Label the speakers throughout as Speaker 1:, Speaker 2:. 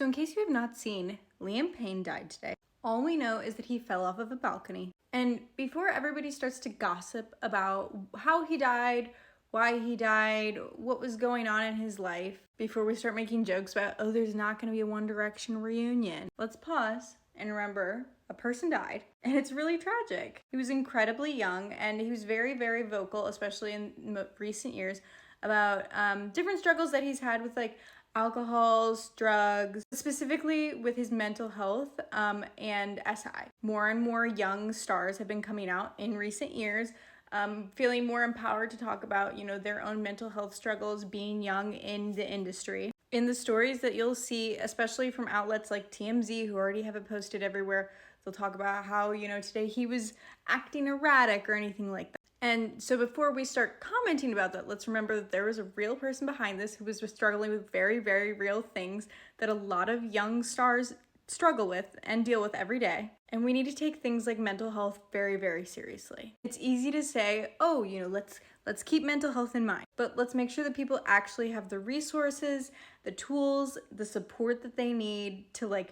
Speaker 1: So in case you have not seen, Liam Payne died today. All we know is that he fell off of a balcony. And before everybody starts to gossip about how he died, why he died, what was going on in his life, before we start making jokes about, oh, there's not going to be a One Direction reunion, let's pause and remember a person died, and it's really tragic. He was incredibly young, and he was very, very vocal, especially in recent years, about different struggles that he's had with alcohols, drugs, specifically with his mental health and SI. More and more young stars have been coming out in recent years, feeling more empowered to talk about, their own mental health struggles being young in the industry. In the stories that you'll see, especially from outlets like TMZ, who already have it posted everywhere, they'll talk about how, today he was acting erratic or anything like that. And so before we start commenting about that, let's remember that there was a real person behind this who was struggling with very, very real things that a lot of young stars struggle with and deal with every day. And we need to take things like mental health very, very seriously. It's easy to say, oh, let's keep mental health in mind, but let's make sure that people actually have the resources, the tools, the support that they need to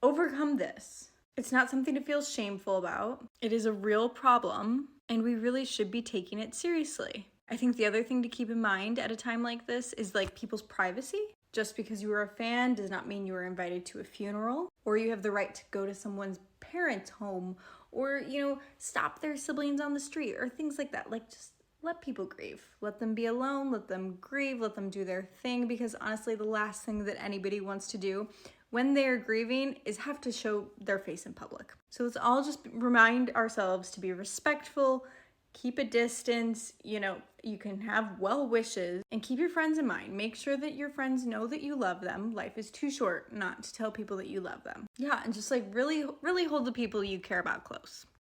Speaker 1: overcome this. It's not something to feel shameful about. It is a real problem, and we really should be taking it seriously. I think the other thing to keep in mind at a time like this is people's privacy. Just because you are a fan does not mean you are invited to a funeral, or you have the right to go to someone's parents' home, or, stop their siblings on the street, or things like that. Just let people grieve. Let them be alone, let them grieve, let them do their thing, because honestly, the last thing that anybody wants to do when they're grieving is have to show their face in public. So let's all just remind ourselves to be respectful, keep a distance, you can have well wishes, and keep your friends in mind. Make sure that your friends know that you love them. Life is too short not to tell people that you love them. Yeah, and just really, really hold the people you care about close.